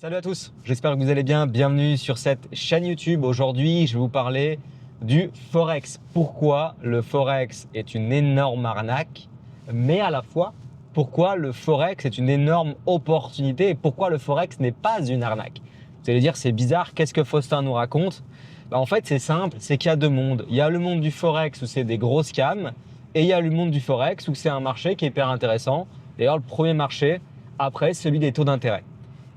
Salut à tous, j'espère que vous allez bien. Bienvenue sur cette chaîne YouTube. Aujourd'hui, je vais vous parler du Forex. Pourquoi le Forex est une énorme arnaque, mais à la fois, pourquoi le Forex est une énorme opportunité et pourquoi le Forex n'est pas une arnaque. Vous allez dire, c'est bizarre, qu'est-ce que Faustin nous raconte? En fait, c'est simple, c'est qu'il y a deux mondes. Il y a le monde du Forex où c'est des gros scams et il y a le monde du Forex où c'est un marché qui est hyper intéressant. D'ailleurs, le premier marché, après, celui des taux d'intérêt.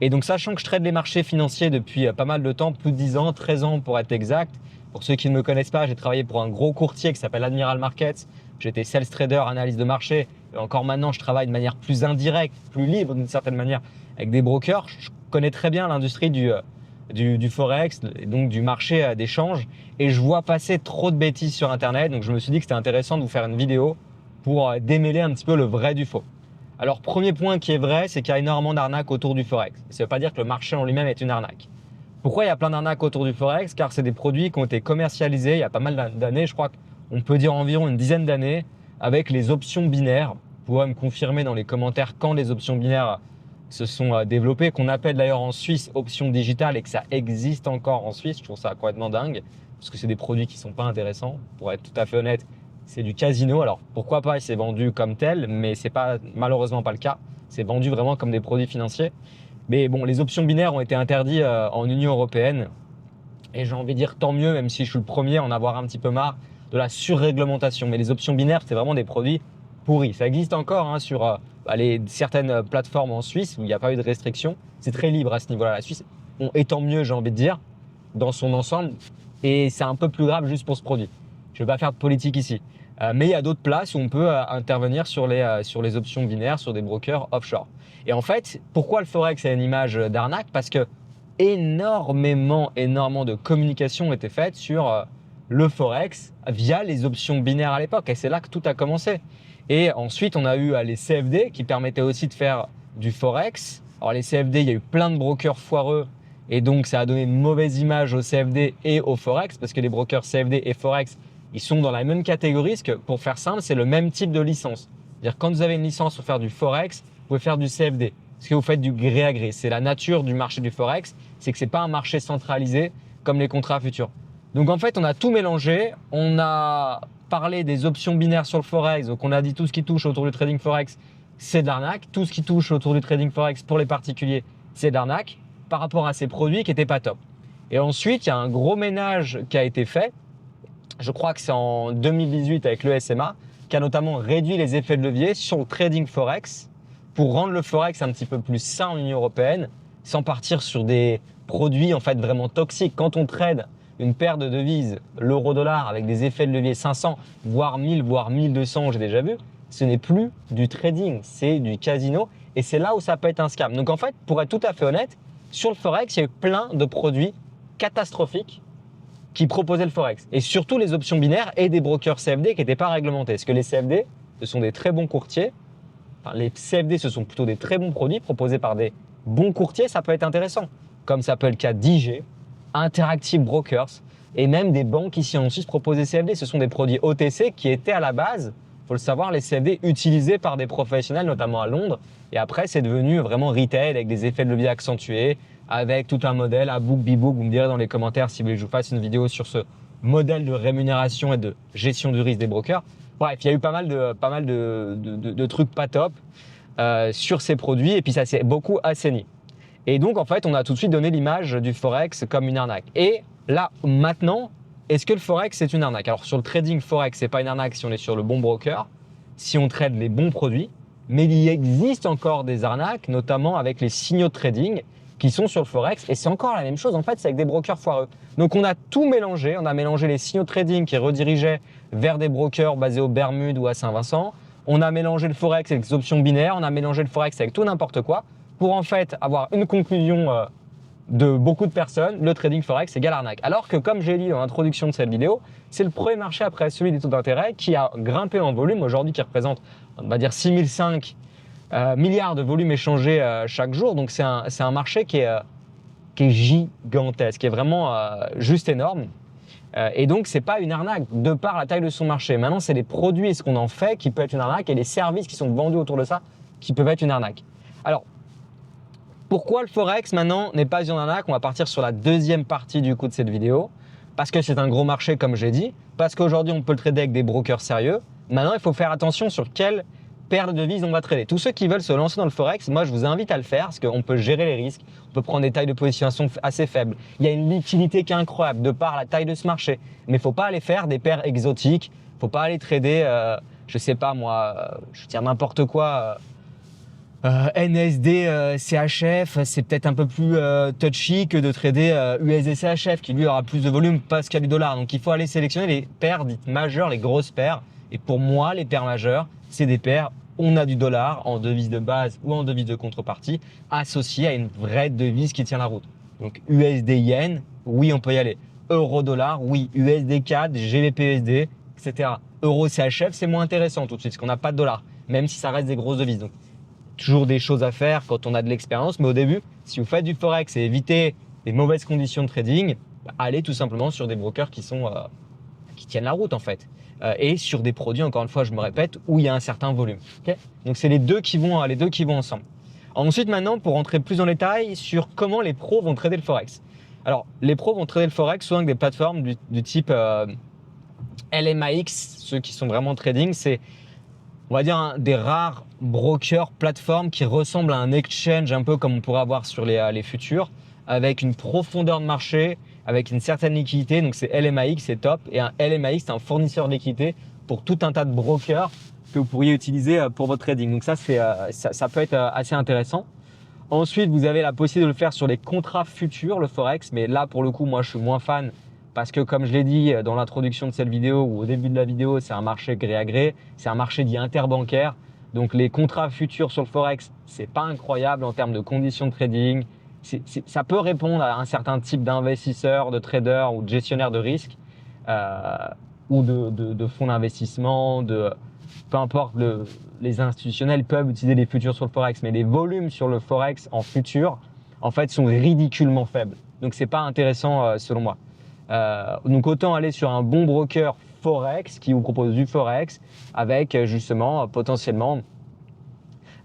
Et donc, sachant que je trade les marchés financiers depuis pas mal de temps, plus de 10 ans, 13 ans pour être exact. Pour ceux qui ne me connaissent pas, j'ai travaillé pour un gros courtier qui s'appelle Admiral Markets. J'étais sales trader, analyse de marché. Et encore maintenant, je travaille de manière plus indirecte, plus libre d'une certaine manière avec des brokers. Je connais très bien l'industrie du Forex et donc du marché d'échange. Et je vois passer trop de bêtises sur Internet. Donc, je me suis dit que c'était intéressant de vous faire une vidéo pour démêler un petit peu le vrai du faux. Alors, premier point qui est vrai, c'est qu'il y a énormément d'arnaques autour du Forex. Ça ne veut pas dire que le marché en lui-même est une arnaque. Pourquoi il y a plein d'arnaques autour du Forex? Car c'est des produits qui ont été commercialisés il y a pas mal d'années, je crois qu'on peut dire environ une dizaine d'années, avec les options binaires. Vous pourrez me confirmer dans les commentaires quand les options binaires se sont développées, qu'on appelle d'ailleurs en Suisse options digitales et que ça existe encore en Suisse. Je trouve ça complètement dingue, parce que c'est des produits qui ne sont pas intéressants, pour être tout à fait honnête. C'est du casino. Alors, pourquoi pas, c'est vendu comme tel, mais ce n'est malheureusement pas le cas. C'est vendu vraiment comme des produits financiers. Mais bon, les options binaires ont été interdites en Union européenne. Et j'ai envie de dire tant mieux, même si je suis le premier à en avoir un petit peu marre de la surréglementation. Mais les options binaires, c'est vraiment des produits pourris. Ça existe encore sur certaines plateformes en Suisse où il n'y a pas eu de restriction. C'est très libre à ce niveau-là. La Suisse, et tant mieux, j'ai envie de dire, dans son ensemble. Et c'est un peu plus grave juste pour ce produit. Je ne vais pas faire de politique ici. Mais il y a d'autres places où on peut intervenir sur les options binaires, sur des brokers offshore. Et en fait, pourquoi le Forex a une image d'arnaque? Parce que énormément de communication était faite sur le Forex via les options binaires à l'époque. Et c'est là que tout a commencé. Et ensuite, on a eu les CFD qui permettaient aussi de faire du Forex. Alors les CFD, il y a eu plein de brokers foireux. Et donc, ça a donné une mauvaise image aux CFD et au Forex parce que les brokers CFD et Forex, ils sont dans la même catégorie, parce que pour faire simple, c'est le même type de licence. C'est-à-dire quand vous avez une licence pour faire du Forex, vous pouvez faire du CFD, parce que vous faites du gré à gré. C'est la nature du marché du Forex, c'est que ce n'est pas un marché centralisé comme les contrats futurs. Donc en fait, on a tout mélangé. On a parlé des options binaires sur le Forex, donc on a dit tout ce qui touche autour du trading Forex, c'est de l'arnaque. Tout ce qui touche autour du trading Forex pour les particuliers, c'est de l'arnaque par rapport à ces produits qui n'étaient pas top. Et ensuite, il y a un gros ménage qui a été fait. Je crois que c'est en 2018 avec le SMA, qui a notamment réduit les effets de levier sur le trading Forex pour rendre le Forex un petit peu plus sain en Union européenne, sans partir sur des produits en fait vraiment toxiques. Quand on trade une paire de devises, l'euro-dollar, avec des effets de levier 500, voire 1000, voire 1200, j'ai déjà vu, ce n'est plus du trading, c'est du casino. Et c'est là où ça peut être un scam. Donc en fait, pour être tout à fait honnête, sur le Forex, il y a eu plein de produits catastrophiques qui proposaient le Forex. Et surtout les options binaires et des brokers CFD qui n'étaient pas réglementés. Parce que les CFD, ce sont des très bons courtiers. Enfin, les CFD, ce sont plutôt des très bons produits proposés par des bons courtiers. Ça peut être intéressant. Comme ça peut être le cas d'IG, Interactive Brokers et même des banques ici en Suisse proposent des CFD. Ce sont des produits OTC qui étaient à la base, il faut le savoir, les CFD utilisés par des professionnels, notamment à Londres. Et après, c'est devenu vraiment retail avec des effets de levier accentués, avec tout un modèle à book by book. Vous me direz dans les commentaires si vous voulez que je vous fasse une vidéo sur ce modèle de rémunération et de gestion du risque des brokers. Bref, il y a eu pas mal de trucs pas top sur ces produits et puis ça s'est beaucoup assaini. Et donc, en fait, on a tout de suite donné l'image du Forex comme une arnaque. Et là, maintenant, est-ce que le Forex, c'est une arnaque? Alors, sur le trading Forex, ce n'est pas une arnaque si on est sur le bon broker, si on trade les bons produits. Mais il existe encore des arnaques, notamment avec les signaux de trading qui sont sur le Forex. Et c'est encore la même chose, en fait, c'est avec des brokers foireux. Donc, on a tout mélangé. On a mélangé les signaux de trading qui redirigeaient vers des brokers basés aux Bermudes ou à Saint-Vincent. On a mélangé le Forex avec les options binaires. On a mélangé le Forex avec tout n'importe quoi pour en fait avoir une conclusion de beaucoup de personnes, le trading Forex égale arnaque. Alors que comme j'ai dit dans l'introduction de cette vidéo, c'est le premier marché après celui des taux d'intérêt qui a grimpé en volume aujourd'hui, qui représente, on va dire 6005 milliards de volume échangé chaque jour. Donc c'est un marché qui est gigantesque, qui est vraiment juste énorme. Et donc, ce n'est pas une arnaque de par la taille de son marché. Maintenant, c'est les produits et ce qu'on en fait qui peut être une arnaque et les services qui sont vendus autour de ça qui peuvent être une arnaque. Alors, Pourquoi le Forex maintenant n'est pas une arnaque? On va partir sur la deuxième partie du coup de cette vidéo. Parce que c'est un gros marché comme j'ai dit, parce qu'aujourd'hui on peut le trader avec des brokers sérieux. Maintenant il faut faire attention sur quelle paire de devises on va trader. Tous ceux qui veulent se lancer dans le Forex, moi je vous invite à le faire parce qu'on peut gérer les risques, on peut prendre des tailles de position assez faibles. Il y a une liquidité qui est incroyable de par la taille de ce marché. Mais il ne faut pas aller faire des paires exotiques, il ne faut pas aller trader, je sais pas moi, je veux dire n'importe quoi. NSD, CHF, c'est peut-être un peu plus touchy que de trader USD CHF qui lui aura plus de volume parce qu'il y a du dollar. Donc il faut aller sélectionner les paires dites majeures, les grosses paires. Et pour moi, les paires majeures, c'est des paires où on a du dollar en devise de base ou en devise de contrepartie associée à une vraie devise qui tient la route. Donc USD Yen, oui, on peut y aller. Euro dollar, oui. USD CAD, GBP USD, etc. Euro CHF, c'est moins intéressant tout de suite parce qu'on n'a pas de dollar, même si ça reste des grosses devises. Donc toujours des choses à faire quand on a de l'expérience, mais au début, si vous faites du Forex et évitez les mauvaises conditions de trading, allez tout simplement sur des brokers qui tiennent la route en fait. Et sur des produits, encore une fois, je me répète, où il y a un certain volume. Okay, donc c'est les deux qui vont ensemble. Ensuite, maintenant, pour rentrer plus dans les détails sur comment les pros vont trader le Forex. Alors, les pros vont trader le Forex souvent avec des plateformes du type LMAX, ceux qui sont vraiment trading, c'est on va dire des rares brokers, plateformes qui ressemblent à un exchange un peu comme on pourrait avoir sur les futurs, avec une profondeur de marché, avec une certaine liquidité. Donc c'est LMAX, c'est top. Et un LMAX, c'est un fournisseur de liquidité pour tout un tas de brokers que vous pourriez utiliser pour votre trading. Donc ça peut être assez intéressant. Ensuite, vous avez la possibilité de le faire sur les contrats futurs, le Forex. Mais là, pour le coup, moi, je suis moins fan. Parce que comme je l'ai dit dans l'introduction de cette vidéo ou au début de la vidéo, c'est un marché gré à gré, c'est un marché dit interbancaire. Donc les contrats futurs sur le Forex, c'est pas incroyable en termes de conditions de trading. Ça peut répondre à un certain type d'investisseurs, de traders ou de gestionnaires de risque ou de fonds d'investissement, peu importe, les institutionnels peuvent utiliser les futurs sur le Forex, mais les volumes sur le Forex en futur, en fait, sont ridiculement faibles. Donc c'est pas intéressant selon moi. Donc autant aller sur un bon broker Forex qui vous propose du Forex avec justement potentiellement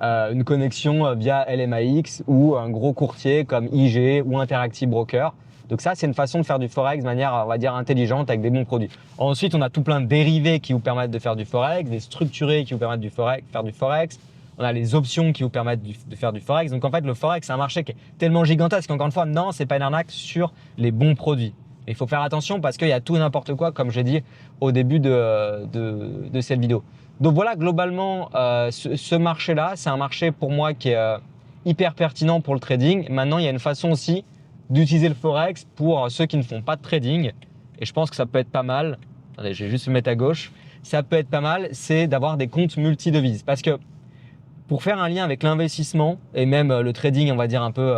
une connexion via LMAX ou un gros courtier comme IG ou Interactive Broker. Donc ça, c'est une façon de faire du Forex de manière, on va dire, intelligente avec des bons produits. Ensuite, on a tout plein de dérivés qui vous permettent de faire du Forex, des structurés qui vous permettent de faire du Forex. On a les options qui vous permettent de faire du Forex. Donc en fait, le Forex, c'est un marché qui est tellement gigantesque qu'encore une fois, non, c'est pas une arnaque sur les bons produits. Il faut faire attention parce qu'il y a tout et n'importe quoi, comme j'ai dit au début de cette vidéo. Donc voilà, globalement, ce marché-là, c'est un marché pour moi qui est hyper pertinent pour le trading. Maintenant, il y a une façon aussi d'utiliser le Forex pour ceux qui ne font pas de trading. Et je pense que ça peut être pas mal. Attendez, je vais juste me mettre à gauche. Ça peut être pas mal, c'est d'avoir des comptes multidevises. Parce que pour faire un lien avec l'investissement et même le trading, on va dire un peu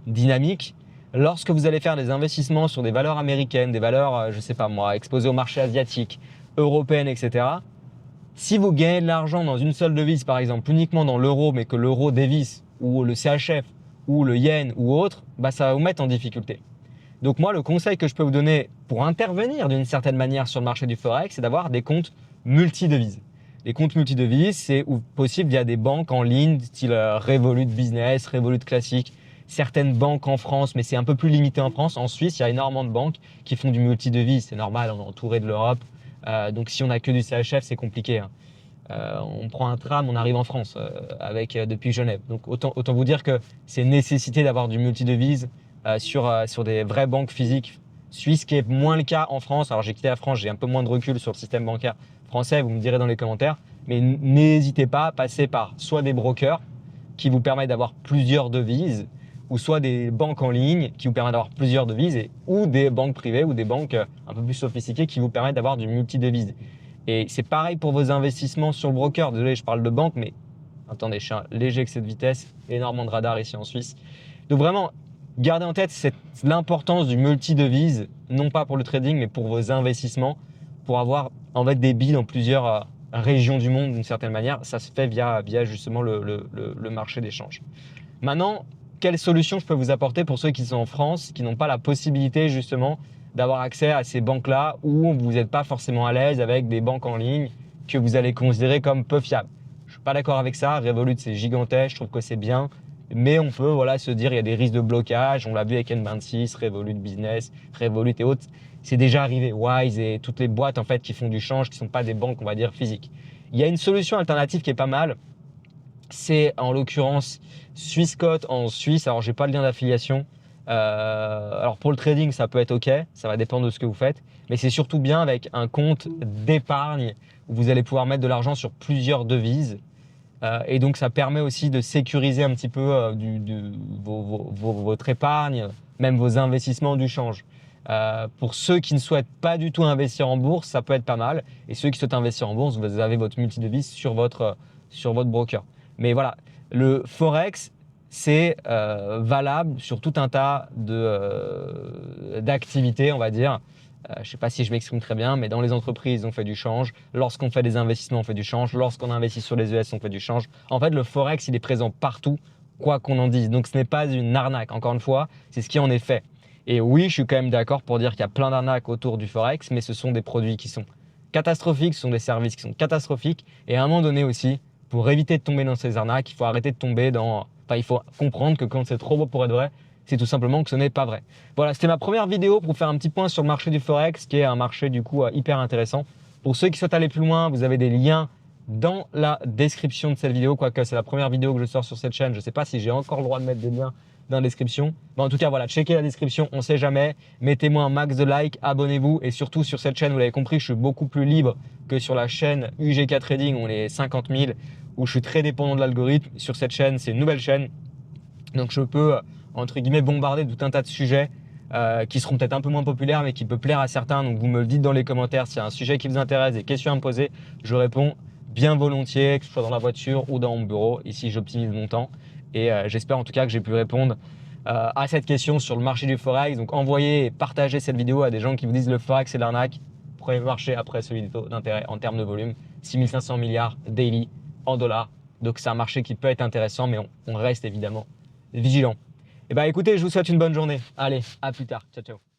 dynamique, lorsque vous allez faire des investissements sur des valeurs américaines, des valeurs, je sais pas moi, exposées au marché asiatique, européennes, etc. Si vous gagnez de l'argent dans une seule devise, par exemple, uniquement dans l'euro, mais que l'euro dévisse, ou le CHF, ou le yen, ou autre, bah, ça va vous mettre en difficulté. Donc moi, le conseil que je peux vous donner pour intervenir d'une certaine manière sur le marché du Forex, c'est d'avoir des comptes multidevises. Les comptes multidevises, c'est possible via des banques en ligne, style Revolut Business, Revolut Classique, certaines banques en France, mais c'est un peu plus limité en France. En Suisse, il y a énormément de banques qui font du multidevise. C'est normal, on est entouré de l'Europe. Donc si on n'a que du CHF, c'est compliqué. Hein. On prend un tram, on arrive en France depuis Genève. Donc autant vous dire que c'est une nécessité d'avoir du multidevise sur des vraies banques physiques suisses, qui est moins le cas en France. Alors j'ai quitté la France, j'ai un peu moins de recul sur le système bancaire français, vous me direz dans les commentaires. Mais n'hésitez pas à passer par soit des brokers qui vous permettent d'avoir plusieurs devises, ou soit des banques en ligne qui vous permettent d'avoir plusieurs devises, ou des banques privées ou des banques un peu plus sophistiquées qui vous permettent d'avoir du multi-devise. Et c'est pareil pour vos investissements sur le broker. Désolé, je parle de banque, mais attendez, je suis un léger excès de vitesse, énormément de radar ici en Suisse. Donc vraiment, gardez en tête l'importance du multi-devise, non pas pour le trading, mais pour vos investissements, pour avoir en fait des billes dans plusieurs régions du monde d'une certaine manière. Ça se fait via justement le marché d'échange. Maintenant, quelle solution je peux vous apporter pour ceux qui sont en France, qui n'ont pas la possibilité justement d'avoir accès à ces banques-là, où vous n'êtes pas forcément à l'aise avec des banques en ligne que vous allez considérer comme peu fiables. Je ne suis pas d'accord avec ça. Revolut, c'est gigantesque, je trouve que c'est bien. mais on peut voilà, se dire il y a des risques de blocage. On l'a vu avec N26, Revolut Business, Revolut et autres. C'est déjà arrivé, Wise et toutes les boîtes en fait qui font du change, qui ne sont pas des banques, on va dire, physiques. Il y a une solution alternative qui est pas mal. C'est en l'occurrence Swissquote en Suisse. Alors, j'ai pas le lien d'affiliation. Alors, pour le trading, ça peut être OK. Ça va dépendre de ce que vous faites. Mais c'est surtout bien avec un compte d'épargne où vous allez pouvoir mettre de l'argent sur plusieurs devises. Et donc, ça permet aussi de sécuriser un petit peu votre épargne, même vos investissements du change. Pour ceux qui ne souhaitent pas du tout investir en bourse, ça peut être pas mal. Et ceux qui souhaitent investir en bourse, vous avez votre multidevise sur votre broker. Mais voilà, le Forex, c'est valable sur tout un tas d'activités, on va dire. Je ne sais pas si je m'exprime très bien, mais dans les entreprises, on fait du change. Lorsqu'on fait des investissements, on fait du change. Lorsqu'on investit sur les ES, on fait du change. En fait, le Forex, il est présent partout, quoi qu'on en dise. Donc, ce n'est pas une arnaque. Encore une fois, c'est ce qui en est fait. Et oui, je suis quand même d'accord pour dire qu'il y a plein d'arnaques autour du Forex, mais ce sont des produits qui sont catastrophiques, ce sont des services qui sont catastrophiques. Et à un moment donné aussi, pour éviter de tomber dans ces arnaques, il faut arrêter de tomber dans… Enfin, il faut comprendre que quand c'est trop beau pour être vrai, c'est tout simplement que ce n'est pas vrai. Voilà, c'était ma première vidéo pour faire un petit point sur le marché du Forex, qui est un marché du coup hyper intéressant. Pour ceux qui souhaitent aller plus loin, vous avez des liens dans la description de cette vidéo, quoique c'est la première vidéo que je sors sur cette chaîne. Je ne sais pas si j'ai encore le droit de mettre des liens dans la description. Mais en tout cas, voilà, checkez la description, on ne sait jamais. Mettez-moi un max de likes, abonnez-vous. Et surtout sur cette chaîne, vous l'avez compris, je suis beaucoup plus libre que sur la chaîne UGK Trading, où on est 50 000, où je suis très dépendant de l'algorithme. Sur cette chaîne, c'est une nouvelle chaîne. Donc je peux, entre guillemets, bombarder tout un tas de sujets qui seront peut-être un peu moins populaires, mais qui peuvent plaire à certains. Donc vous me le dites dans les commentaires s'il y a un sujet qui vous intéresse, des questions à me poser. Je réponds bien volontiers, que ce soit dans la voiture ou dans mon bureau. Ici, j'optimise mon temps. Et j'espère en tout cas que j'ai pu répondre à cette question sur le marché du Forex. Donc envoyez et partagez cette vidéo à des gens qui vous disent le Forex c'est de l'arnaque. Premier marché après celui des taux d'intérêt en termes de volume. 6500 milliards daily en dollars. Donc c'est un marché qui peut être intéressant, mais on reste évidemment vigilant. Et bah écoutez, je vous souhaite une bonne journée. Allez, à plus tard. Ciao, ciao.